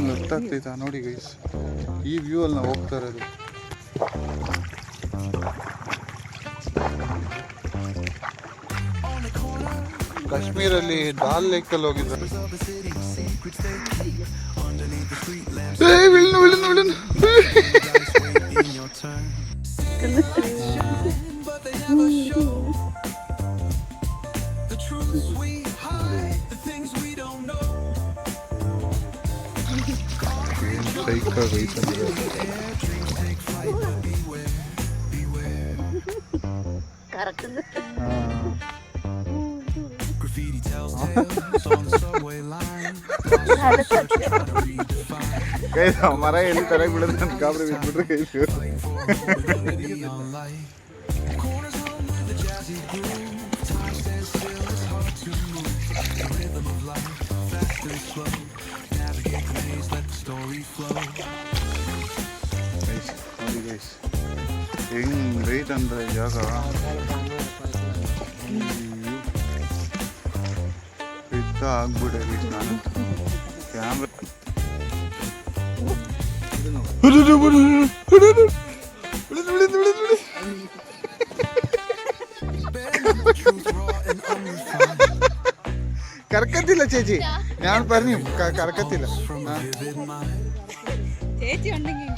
ಗೊತ್ತಾಗ್ತೈತಾ ನೋಡಿ ಗೈಸ್, ಈ ವ್ಯೂ ಅಲ್ಲಿ ನಾವು ಹೋಗ್ತಾ ಇರೋದು. ಕಾಶ್ಮೀರಲ್ಲಿ ಡಾಲ್ ಲೇಕಲ್ಲಿ ಹೋಗಿದ್ದಾರೆ. ಮರ ಎಲ್ಲಿ ತರಕ್ ಬಿಡೋದು ಅಂತ ಗಾಬರಿ ಬಿಟ್ಬಿಟ್ರೆ ಕೈ ಹೆಂಗ್ ರೈಟ್ ಅಂದ್ರೆ ಜಾಗ ಇದ್ದ ಆಗ್ಬಿಡೆ ನಾನು ಕ್ಯಾಮ್ರಾ കറക്കത്തില്ല ചേച്ചി, ഞാൻ പറഞ്ഞു കറക്കത്തില്ല. ചേച്ചി ഉണ്ടെങ്കിൽ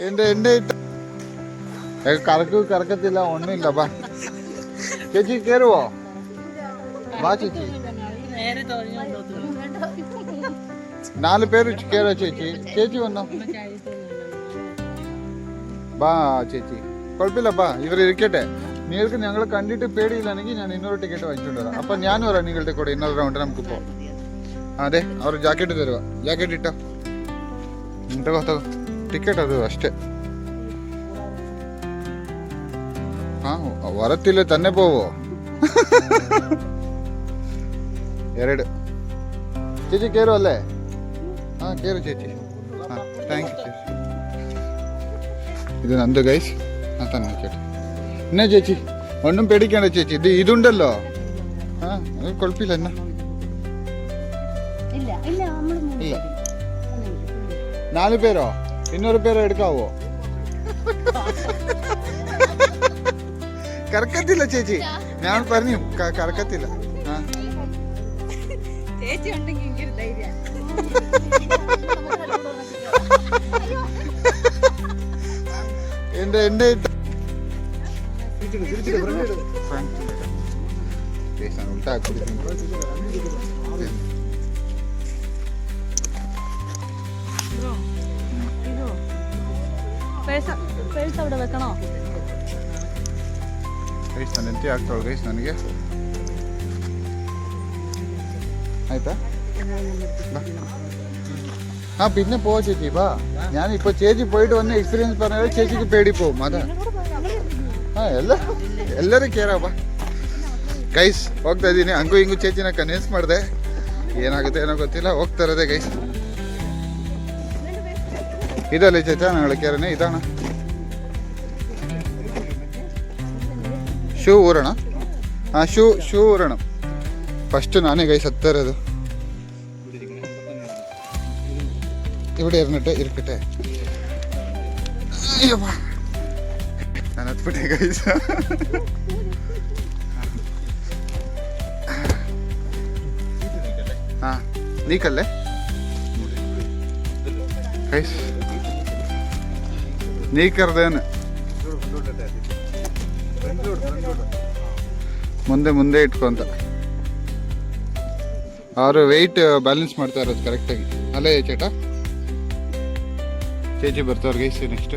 എന്റെ കറക്കത്തില്ല, ഒന്നുമില്ല. ബാ ചേച്ചി കേറുവോ? ബാ ചേച്ചി, 4 പേര് കേറോ ചേച്ചി? ചേച്ചി വന്നോ? ബാ ചേച്ചി, കുഴപ്പമില്ല, ബാ. ഇവരിരിക്കട്ടെ. നിങ്ങൾക്ക് ഞങ്ങൾ കണ്ടിട്ട് പേടിയില്ലാണെങ്കിൽ ഞാൻ ಇನ್ನೂರು ടിക്കറ്റ് വാങ്ങിച്ചുകൊണ്ട് വരാം. അപ്പം ഞാനും വരാം നിങ്ങളുടെ കൂടെ ಇನ್ನೊಂದು റൗണ്ട് നമുക്കിപ്പോ. ಅದೇ ಅವ್ರು ಜಾಕೆಟ್ ತರುವ, ಜಾಕೆಟ್ ಇಟ್ಟ ತಗೋ ಟಿಕೆಟ್ ಅದು ಅಷ್ಟೇ. ವರತ್ತಿಲ್ಲ ತನ್ನೆ ಪೋವೋ. 2 ചേച്ചി കയറും അല്ലേ? കയറും ചേച്ചി. താങ്ക് യു ചേച്ചി. ഇത് നന്ദു ഗൈസ്. തന്നെ ചേട്ടാ എന്നാ ചേച്ചി, ഒന്നും പേടിക്കണ്ട ചേച്ചി. ഇതുണ്ടല്ലോ, കുഴപ്പമില്ല. എന്നാ ഇല്ല 4 പേരോ 200 പേരോ എടുക്കാവോ? കറക്കത്തില്ല ചേച്ചി, ഞാൻ പറഞ്ഞു കറക്കത്തില്ല. ചേച്ചി ഉണ്ടെങ്കിൽ ധൈര്യം. എന്റെ അവിടെ വെക്കണോ? ಎಂಟಿ ಆಗ್ತಾಳೆ ಗೈಸ್ ನನಗೆ. ആയിട്ടാ പിന്നെ പോവാ ചേച്ചി. വാ, ഞാനിപ്പോ ചേച്ചി പോയിട്ട് വന്ന എക്സ്പീരിയൻസ് പറഞ്ഞാൽ ചേച്ചിക്ക് പേടി പോവും. അതാ ಎಲ್ಲರೂ ಕೇರಪ್ಪ ಗೈಸ್. ಹೋಗ್ತಾ ಇದ್ದೀನಿ, ಹಂಗೂ ಹಿಂಗೂ ಚೇಚಿನ ಕನ್ವಿನ್ಸ್ ಮಾಡಿದೆ. ಏನಾಗುತ್ತೆ ಏನೋ ಗೊತ್ತಿಲ್ಲ, ಹೋಗ್ತಾ ಇರೋದೆ ಗೈಸ್. ഇതല്ലേ ചേച്ചാ ഞങ്ങൾ കയറുന്നത്? ഇതാണ് ഷൂ ഊരണം. ഷൂ ഊരണം. ഫസ്റ്റ് നാനേ ഗൈസ് ഹತ್ತಾ ಇರೋದು. ഇവിടെ ഇരിക്കട്ടെ. ನಾನು ಹತ್ಬಿಟ್ಟೆ ಗೈಸ್. ನೀಕಲ್ಲೇ ಗೈಸ್, ನೀಕರ್ದೇನು ಮುಂದೆ ಇಟ್ಕೊಂತ ಅವರು ವೆಯ್ಟ್ ಬ್ಯಾಲೆನ್ಸ್ ಮಾಡ್ತಾ ಇರೋದು ಕರೆಕ್ಟಾಗಿ. ಅಲ್ಲೇ ಚೇಟಾ ചേച്ചി ಬರ್ತಾವ್ರು ಗೈಸ್. ನೆಕ್ಸ್ಟ್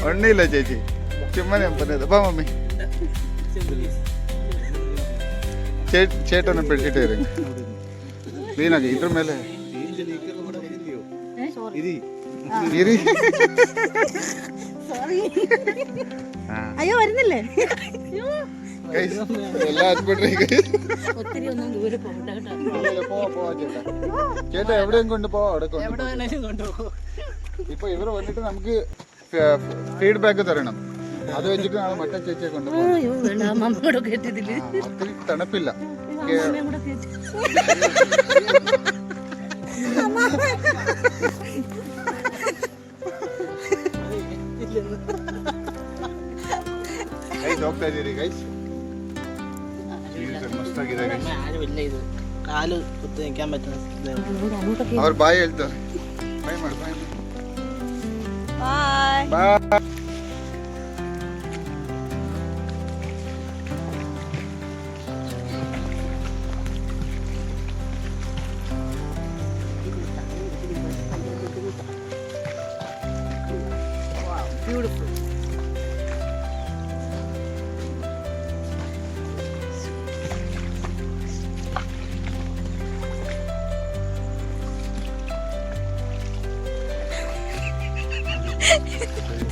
ഒണ്ണില്ല ചേച്ചി, ചുമ്മാ ഞാൻ പറഞ്ഞത്. അപ്പാ മമ്മി ചേട്ടനെ പിടിച്ചിട്ട് വരും. ക്ലീനാക്കി ഇത്ര മേലെ അയ്യോ വരുന്നില്ലേ? Guys, എല്ലാം ഹസ്ബൻഡ് ഒത്തിരി ഒന്നും ദൂരെ പോകണ്ട കേട്ടോ. പോവാ ചേട്ടാ. ചേട്ടാ എവിടെയും കൊണ്ടുപോവാ അവിടെ എവിടെ വേണേലും കൊണ്ടുപോകും. ഇപ്പൊ ഇവർ വന്നിട്ട് നമുക്ക് ഫീഡ്ബാക്ക് തരണം. അത് വെച്ചിട്ട് നാളെ മറ്റേ ചേച്ചിയെ കൊണ്ടുപോകും. അയ്യോ വേണ്ട, അമ്മ കൂടെ കേട്ടതില് ഒത്തിരി തണുപ്പില്ല. അമ്മയും കൂടെ കേട്ടി. ആരുമില്ല ഇത് കാല് കുത്തി നിൽക്കാൻ പറ്റുന്ന ಅವ್ರ ಬಾಯ್ ಹೇಳ್ತಾರೆ ಬಾಯ್ ಮಾಡು ಬಾಯ್ ಬಾಯ್ ಬಾಯ್ ಬ್ಯೂಟಿಫುಲ್.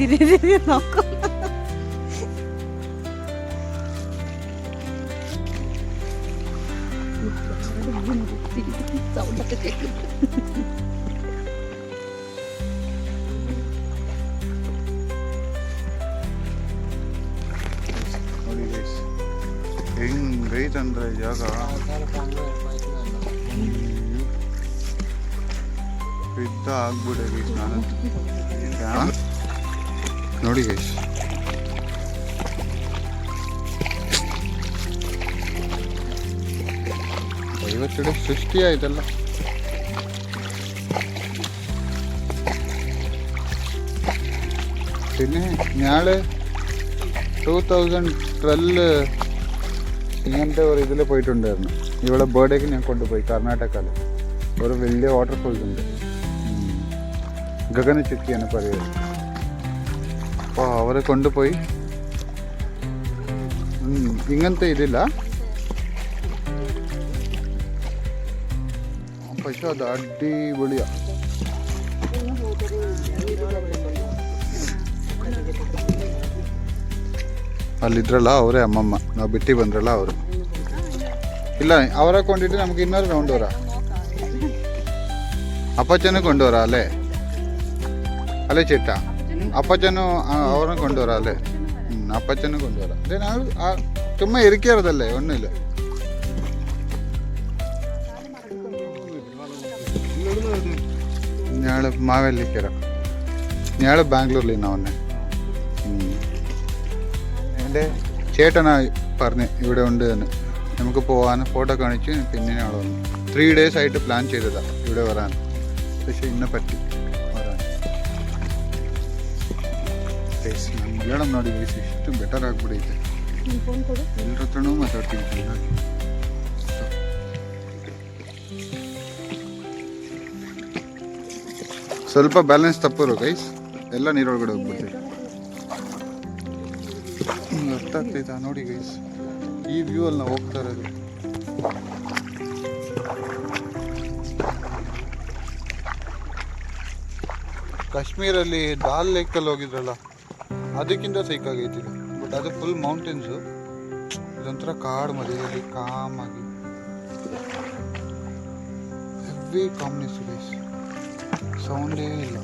തിരികെ നോക്കും. സൗണ്ടൊക്കെ കേൾക്കും. ನೋಡಿ ಗೈಸ್ ಹೆಂಗೈತಂದ್ರೆ ಜಾಗ ಯುದ್ಧ ಆಗ್ಬಿಟ್ಟೆ ಗೈಸ್. ನಾನು ನೋಡಿ ಗೈಸ್ ಇವತ್ತು ಸೃಷ್ಟಿ ಆಯ್ತಲ್ಲ. പിന്നെ ഞാള് 2012 ഇങ്ങനത്തെ ഒരു ഇതിൽ പോയിട്ടുണ്ടായിരുന്നു. ഇവിടെ ബർത്ത്ഡേക്ക് ഞാൻ കൊണ്ടുപോയി കർണാടകയിൽ. ഒരു വലിയ വാട്ടർഫോൾസ് ഉണ്ട്, ഗഗന ചുക്കിയാണ് പറയുന്നത്. അപ്പോൾ അവരെ കൊണ്ടുപോയി ഇങ്ങനത്തെ ഇതില്ല, പക്ഷെ അത് അടിപൊളിയാണ്. ಅಲ್ಲಿದ್ರಲ್ಲ ಅವರೇ ಅಮ್ಮಮ್ಮ, ನಾವು ಬಿಟ್ಟು ಬಂದ್ರಲ್ಲ ಅವರು. ಇಲ್ಲ ಅವರ ಕೊಂಡಿಟ್ಟು ನಮ್ಗೆ ಇನ್ನೊಂದು ರೌಂಡ್ ಅವರ ಅಪ್ಪಚ್ಚನೂ ಕೊಂಡವರ ಅಲ್ಲೇ ಅಲ್ಲೇ ಚೇಟ ಅಪ್ಪಚ್ಚನೂ ಅವರನ್ನು ಕೊಂಡವರ ಅಲ್ಲೇ. അപ്പച്ചനും കൊണ്ടുവരാം. ഞങ്ങൾ ചുമ്മാ ഇരിക്കരുതല്ലേ, ഒന്നുമില്ല. ഞങ്ങൾ മാവേലിക്കര, ഞങ്ങൾ ബാംഗ്ലൂരിൽ നിന്നാണ് വന്നെ. എൻ്റെ ചേട്ടനാ പറഞ്ഞ് ഇവിടെ ഉണ്ട് എന്ന്. നമുക്ക് പോകാൻ ഫോട്ടോ കാണിച്ച് പിന്നെ ഞങ്ങൾ വന്നു. 3 days ആയിട്ട് പ്ലാൻ ചെയ്തതാണ് ഇവിടെ വരാൻ, പക്ഷെ ഇന്ന് പറ്റി വരാൻ. ಮಲಯಾಳಂ ನೋಡಿ ಗೈಸ್ ಎಷ್ಟು ಬೆಟರ್ ಆಗಿಬಿಡೈತೆ. ಎಲ್ಲರ ಹತ್ರನೂ ಮಾತಾಡ್ತೀನಿ. ಸ್ವಲ್ಪ ಬ್ಯಾಲೆನ್ಸ್ ತಪ್ಪರು ಗೈಸ್, ಎಲ್ಲ ನೀರೊಳಗಡೆ ಹೋಗ್ಬಿಡ್ತೀವಿ. ಅರ್ಥ ಆಗ್ತೈತಾ ನೋಡಿ ಗೈಸ್, ಈ ವ್ಯೂ ಅಲ್ಲಿ ನಾವು ಹೋಗ್ತಾ ಇರೋದು. ಕಾಶ್ಮೀರಲ್ಲಿ ದಾಲ್ ಲೇಕಲ್ಲಿ ಹೋಗಿದ್ರಲ್ಲ, ಅದಕ್ಕಿಂತ ಸೈಕಾಗೈತಿ. ಬಟ್ ಅದು ಫುಲ್ ಮೌಂಟೇನ್ಸು, ಇದೊಂಥರ ಕಾಡು ಮಧ್ಯದಲ್ಲಿ ಕಾಮಾಗಿ ಹೆವಿ ಕಾಮ್ನೆಸ್ ಗೈಸ್, ಸೌಂಡೇ ಇಲ್ಲ.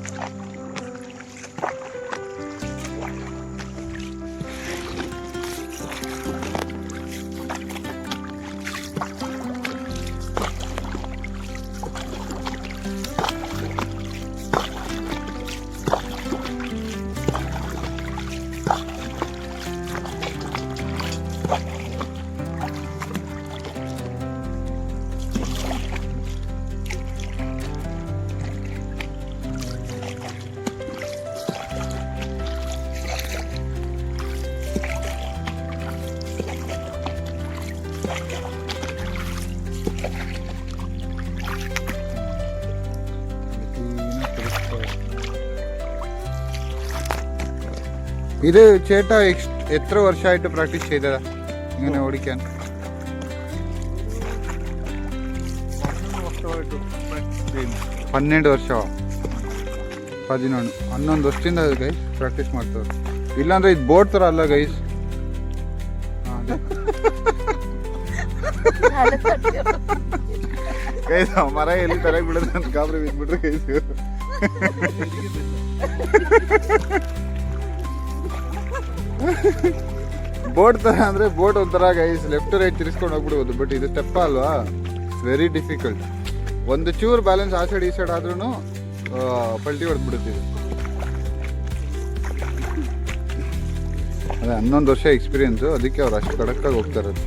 ഇത് ചേട്ടാ എത്ര വർഷമായിട്ട് പ്രാക്ടീസ് ചെയ്തതാ ഇങ്ങനെ ഓടിക്കാൻ? 12 ವರ್ಷ, 11 ವರ್ಷದಿಂದ ಗೈಸ್ ಪ್ರಾಕ್ಟೀಸ್ ಮಾಡ್ತಾರೆ. ಇಲ್ಲಾಂದ್ರೆ ಇದು ಬೋಟ್ ಥರ ಅಲ್ಲ ಗೈಸ್. ಗೈಸ್ ಮರ ಎಲ್ಲಿ ತಲೆಗೆ ಬಿಡೋದು ಅಂತ ಗಾಬರಿ ಬಿದ್ಬಿಟ್ರೆ ಗೈಸ್. ಬೋಟ್ ತರ ಅಂದ್ರೆ ಬೋಟ್ ಒಂಥರ ಗೈಸ್ ಲೆಫ್ಟ್ ರೈಟ್ ತಿರ್ಸ್ಕೊಂಡು ಹೋಗ್ಬಿಡ್ಬೋದು. ಬಟ್ ಇದು ಸ್ಟೆಪ್ ಅಲ್ವಾ, ಇಟ್ಸ್ ವೆರಿ ಡಿಫಿಕಲ್ಟ್. ಒಂದು ಚೂರು ಬ್ಯಾಲೆನ್ಸ್ ಆ ಸೈಡ್ ಈ ಸೈಡ್ ಆದ್ರೂ ಪಲ್ಟಿ ಹೊಡೆದ್ಬಿಡುತ್ತಿದೆ. ಅದೇ 11 ವರ್ಷ ಎಕ್ಸ್ಪೀರಿಯನ್ಸು, ಅದಕ್ಕೆ ಅವ್ರು ಅಷ್ಟು ಕಡಕ್ಕಾಗಿ ಹೋಗ್ತಾ ಇರೋದು.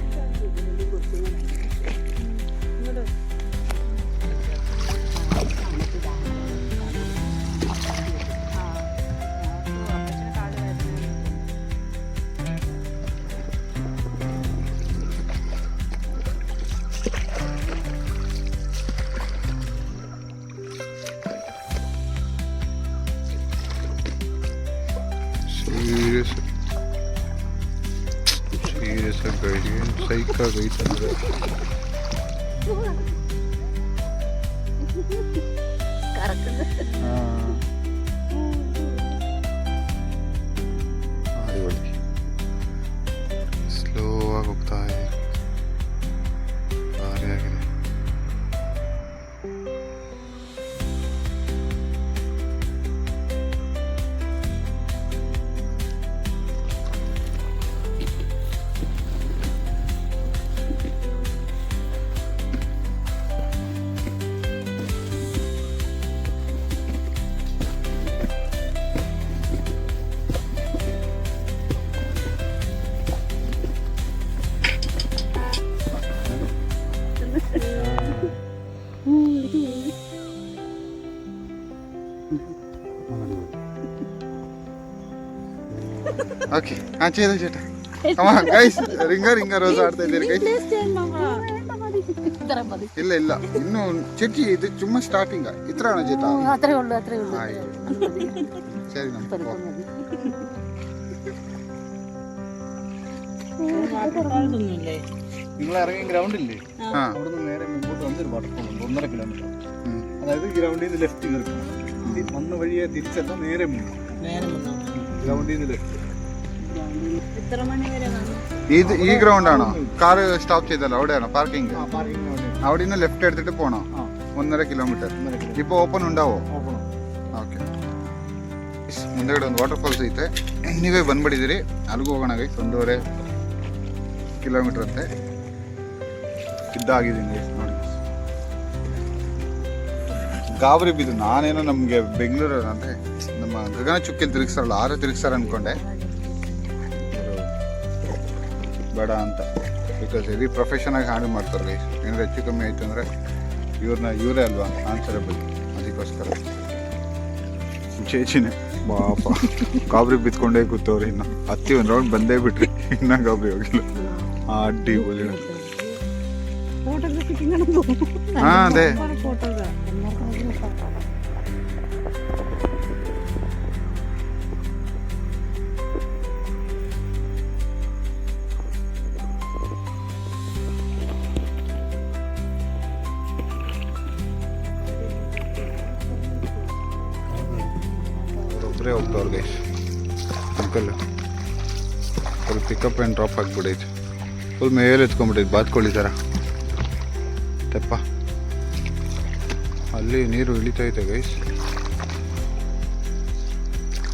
ಸೀರಿಯಸ್ ಆಗಿ ಸೈಕಾಗೈತಂದ್ರೆ ಸ್ಲೋ ಆಗಿ ಹೋಗ್ತಾ ಇದೆ. ಭಾರಿ ಆಗಿದೆ. ಓಕೆ ಆಚೆ ಇದೆ ಚೇಟ. ಅಮ್ಮ ಗೈಸ್ ರಿಂಗ ರೋಸ್ ಆಡ್ತಾ ಇದ್ದೀರಿ ಗೈಸ್. ಇಲ್ಲ ಇಲ್ಲ ಇನ್ನು ಚರ್ಚಿ ಇದು ಚುಮ್ಮ ಸ್ಟಾರ್ಟಿಂಗ್ ಇತ್ರ ಚೇತ. ಸರಿ നിങ്ങൾ ഇറങ്ങിയ ഗ്രൗണ്ടില്ലേ, അവിടുന്ന് നേരെ മുമ്പോട്ട് വന്നൊരു വാട്ടർഫോൾ ഉണ്ട്, 1.5 കിലോമീറ്റർ. അതായത് ഗ്രൗണ്ടിൽ നിന്ന് ലെഫ്റ്റ് കയറി വന്ന വഴിയെ തിരിച്ചല്ല, നേരെ ഗ്രൗണ്ടിൽ നിന്ന് ലെഫ്റ്റ്. ഇത് ഈ ഗ്രൗണ്ട് ആണോ കാർ സ്റ്റോപ്പ് ചെയ്തല്ലോ? അവിടെയാണോ പാർക്കിംഗ്? അവിടെ നിന്ന് ലെഫ്റ്റ് എടുത്തിട്ട് പോണോ? 1.5 കിലോമೀಟರ್. ഇപ്പോൾ ಓಪನ್ ഉണ്ടാവೋ? ಓಕೆ. ಮುಂದೆಗಡೆ ಒಂದು ವಾಟರ್ ಫಾಲ್ಸ್ ಐತೆ, ನೀವೇ ಬಂದ್ಬಿಟ್ಟಿದ್ದೀರಿ. ಅಲ್ಲಿಗೂ ಹೋಗೋಣ ಗೈಸ್. 1.5 ಕಿಲೋಮೀಟರ್ ಅಂತೆ. ಇದ್ದಾಗಿದ್ದೀನಿ ಗೈಸ್ ನೋಡಿ. ಗಾಬರಿ ಬಿದ್ದು ನಾನೇನೋ ನಮಗೆ ಬೆಂಗಳೂರು ಅಂದರೆ ನಮ್ಮ ಗಗನ ಚುಕ್ಕಿಯಲ್ಲಿ ತಿರುಗಿಸ್ತಾರಲ್ಲ, ಆರು ತಿರುಗಿಸ್ತಾರೆ ಅಂದ್ಕೊಂಡೆ. ಬೇಡ ಅಂತ, ಬಿಕಾಸ್ ಹೆವಿ ಪ್ರೊಫೆಷನಾಗಿ ಹ್ಯಾಂಡಲ್ ಮಾಡ್ತಾರೆ ಗೈಸ್. ಏನಾದ್ರು ಹೆಚ್ಚು ಕಮ್ಮಿ ಆಯಿತು ಅಂದರೆ ಇವರೇ ಅಲ್ವಾ ಆನ್ಸರಬಲ್. ಅದಕ್ಕೋಸ್ಕರ ಚೇಚಿನೇ ಪಾಪ ಗಾಬರಿ ಬಿತ್ಕೊಂಡೇ ಕೂತವ್ರಿ. ಇನ್ನು ಹತ್ತಿ ಒಂದು ರೌಂಡ್ ಬಂದೇ ಬಿಟ್ರಿ, ಇನ್ನೂ ಗಾಬರಿ ಹೋಗಿಲ್ಲ. ಅಡ್ಡಿ ಬೋಲಿ. ಹಾಂ ಅದೇ ಒಬ್ಬರೇ ಹೋಗ್ತವ್ರು guys. Uncle full pickup and drop ಆಗಿಬಿಡೈತೆ. ಫುಲ್ ಮೇಲೆ ಎತ್ಕೊಂಡ್ಬಿಟ್ಟೈತೆ ಬಾತ್ಕೊಳ್ಳಿ ಥರ. ತೆಪ್ಪ ಅಲ್ಲಿ ನೀರು ಇಳಿತೈತೆ ಗೈಸ್.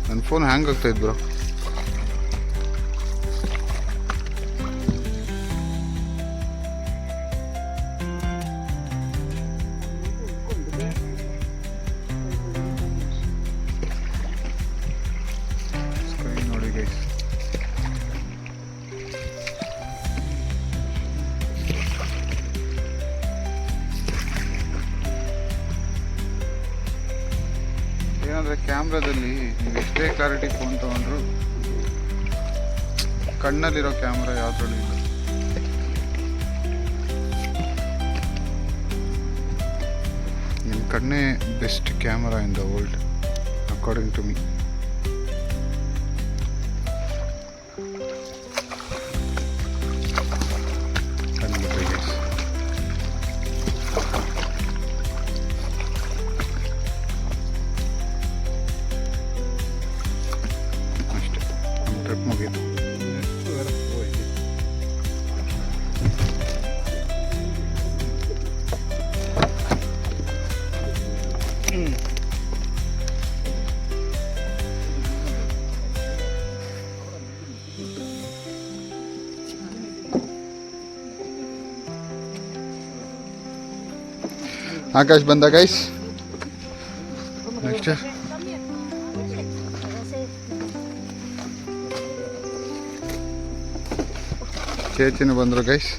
ನನ್ನ ಫೋನ್ ಹ್ಯಾಂಗ್ ಆಗ್ತಾಯಿತ್ತು ಬ್ರೋ. ನೋಡಿ ಗೈಸ್, ಏನಂದರೆ ಕ್ಯಾಮ್ರಾದಲ್ಲಿ ನೀವು ಎಷ್ಟೇ ಕ್ಲಾರಿಟಿ ಫೋನ್ ತೊಗೊಂಡ್ರು ಕಣ್ಣಲ್ಲಿರೋ ಕ್ಯಾಮ್ರಾ ಯಾವುದ್ರಲ್ಲೂ ಇಲ್ಲ. ನಿಮ್ಮ ಕಣ್ಣೇ best camera in the world according to me. ಅಷ್ಟೇ, ಟ್ರಿಪ್ ಮುಗೀತು. ಆಕಾಶ್ ಬಂದ ಗೈಸ್. ನೆಕ್ಸ್ಟ್ ಚೇಚಿನ ಬಂದರು ಗೈಸ್.